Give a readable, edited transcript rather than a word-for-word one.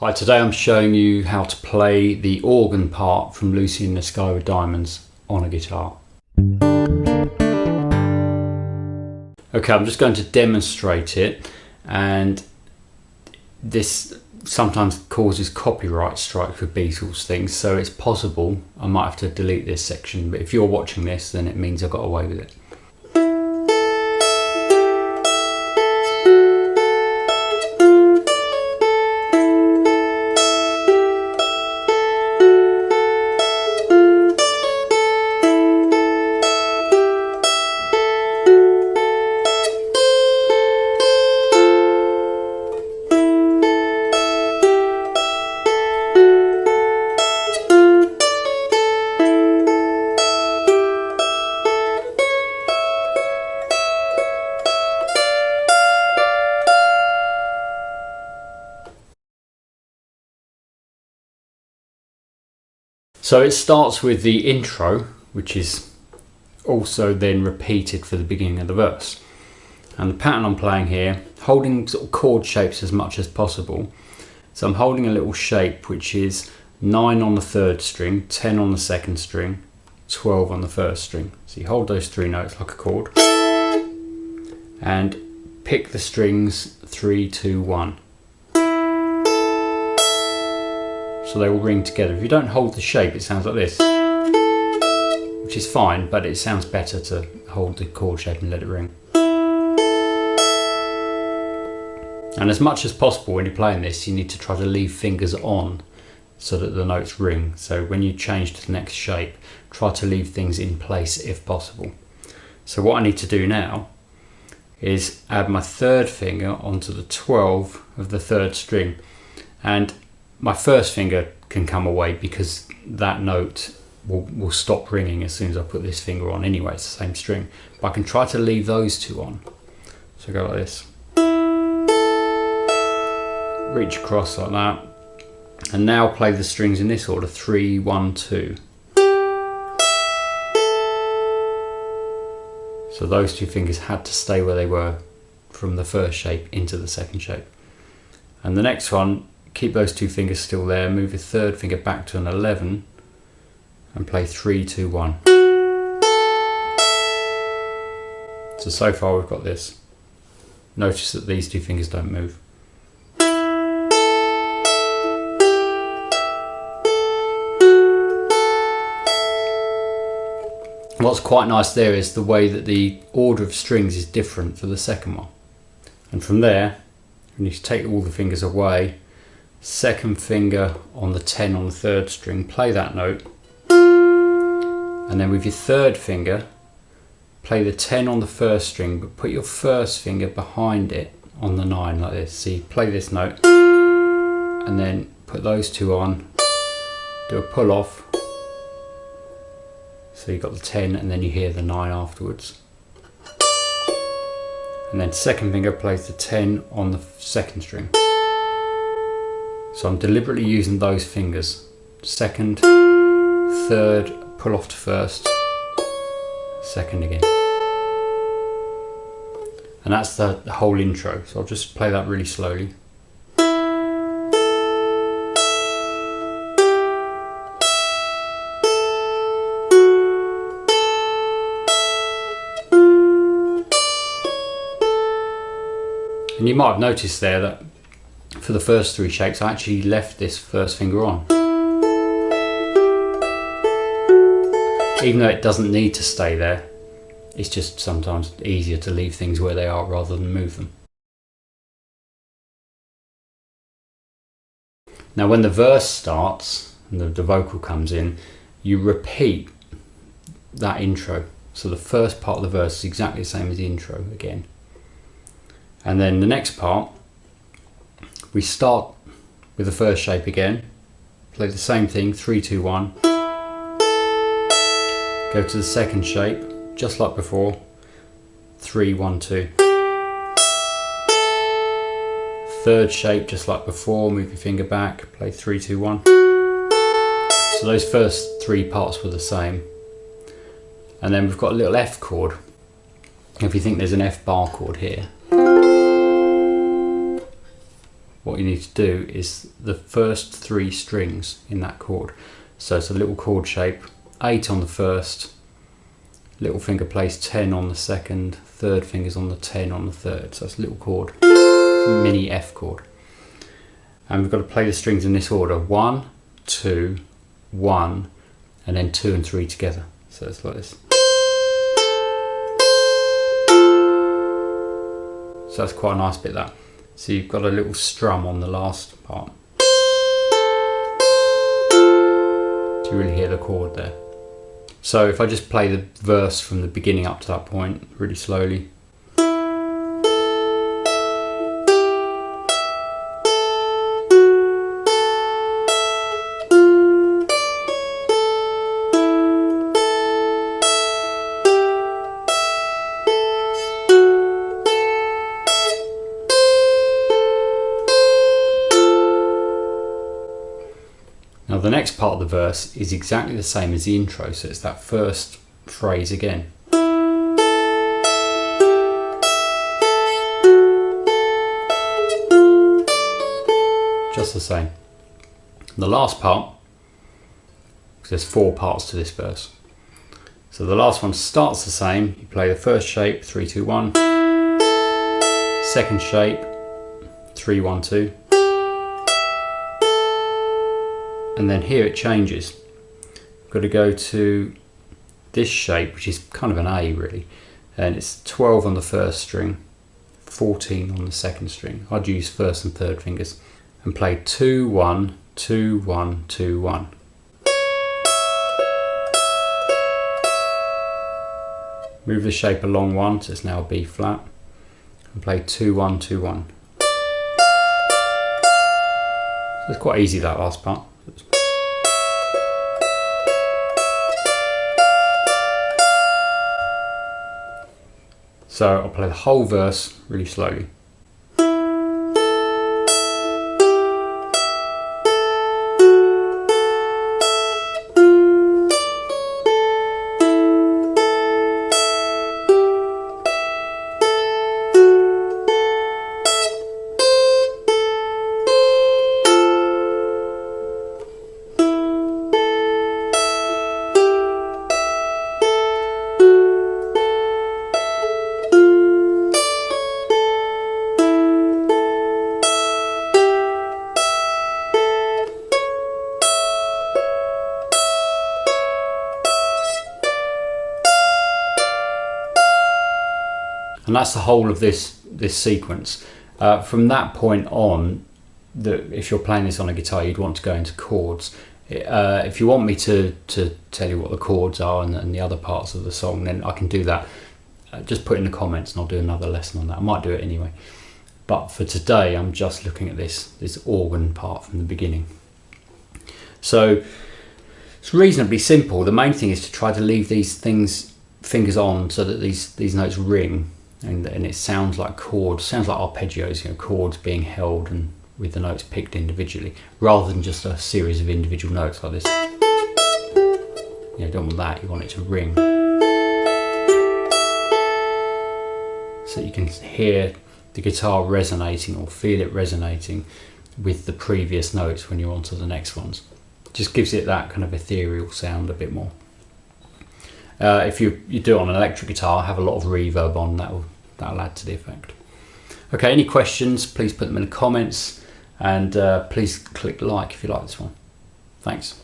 Hi, today I'm showing you how to play the organ part from Lucy in the Sky with Diamonds on a guitar. Okay, I'm just going to demonstrate it, and this sometimes causes copyright strikes with Beatles things, so it's possible I might have to delete this section, but if you're watching this then it means I got away with it. So it starts with the intro, which is also then repeated for the beginning of the verse. And the pattern I'm playing here, holding sort of chord shapes as much as possible. So I'm holding a little shape which is 9 on the 3rd string, 10 on the 2nd string, 12 on the 1st string. So you hold those 3 notes like a chord and pick the strings 3, 2, 1. So they all ring together. If you don't hold the shape, it sounds like this, which is fine, but it sounds better to hold the chord shape and let it ring. And as much as possible when you're playing this, you need to try to leave fingers on so that the notes ring. So when you change to the next shape, try to leave things in place if possible. So what I need to do now is add my 3rd finger onto the 12 of the 3rd string, and my 1st finger can come away because that note will stop ringing as soon as I put this finger on anyway. It's the same string, but I can try to leave those 2 on. So go like this, reach across like that, and now play the strings in this order: 3, 1, 2. So those 2 fingers had to stay where they were from the 1st shape into the 2nd shape. And the next one, keep those 2 fingers still there, move your 3rd finger back to an 11 and play 3, 2, 1. So far we've got this. Notice that these 2 fingers don't move. What's quite nice there is the way that the order of strings is different for the second one. And from there, when you take all the fingers away, 2nd finger on the 10 on the 3rd string, play that note, and then with your 3rd finger play the 10 on the 1st string, but put your 1st finger behind it on the 9 like this. So you play this note and then put those 2 on, do a pull off, so you've got the 10 and then you hear the 9 afterwards, and then 2nd finger plays the 10 on the 2nd string. So I'm deliberately using those fingers: 2nd, 3rd, pull off to 1st, 2nd again. And that's the whole intro. So I'll just play that really slowly. And you might have noticed there that for the first 3 shapes I actually left this 1st finger on, even though it doesn't need to stay there. It's just sometimes easier to leave things where they are rather than move them. Now when the verse starts and the vocal comes in, you repeat that intro. So the first part of the verse is exactly the same as the intro again. And then the next part, we start with the 1st shape again, play the same thing: 3, 2, 1. Go to the 2nd shape, just like before: 3, 1, 2. 3rd shape, just like before, move your finger back, play 3, 2, 1. So those first 3 parts were the same. And then we've got a little F chord. If you think there's an F bar chord here, what what you need to do is the first 3 strings in that chord. So it's a little chord shape, 8 on the first, little finger plays 10 on the second, third finger's on the 10 on the third. So it's a little chord, it's a mini F chord. And we've got to play the strings in this order: 1, 2, 1, and then 2 and 3 together. So it's like this. So that's quite a nice bit, that. So you've got a little strum on the last part. Do you really hear the chord there? So if I just play the verse from the beginning up to that point really slowly. Now the next part of the verse is exactly the same as the intro, so it's that first phrase again. Just the same. The last part, because there's 4 parts to this verse. So the last one starts the same. You play the first shape, 3, 2, 1. Second shape, 3, 1, 2. And then here it changes. We've got to go to this shape, which is kind of an A really, and it's 12 on the first string, 14 on the second string. I'd use first and third fingers and play 2, 1, 2, 1, 2, 1. Move the shape along 1, so it's now a B flat, and play 2, 1, 2, 1. So it's quite easy, that last part. So I'll play the whole verse really slowly. And that's the whole of this sequence. From that point on, if you're playing this on a guitar, you'd want to go into chords. If you want me to tell you what the chords are and the other parts of the song, then I can do that. Just put in the comments and I'll do another lesson on that. I might do it anyway. But for today, I'm just looking at this organ part from the beginning. So it's reasonably simple. The main thing is to try to leave these fingers on so that these notes ring. And it sounds like chords, sounds like arpeggios, chords being held and with the notes picked individually, rather than just a series of individual notes like this. You don't want that, you want it to ring. So you can hear the guitar resonating or feel it resonating with the previous notes when you're on to the next ones. It just gives it that kind of ethereal sound a bit more. If you do it on an electric guitar, have a lot of reverb on, that'll add to the effect. Okay, any questions, please put them in the comments, and please click like if you like this one. Thanks.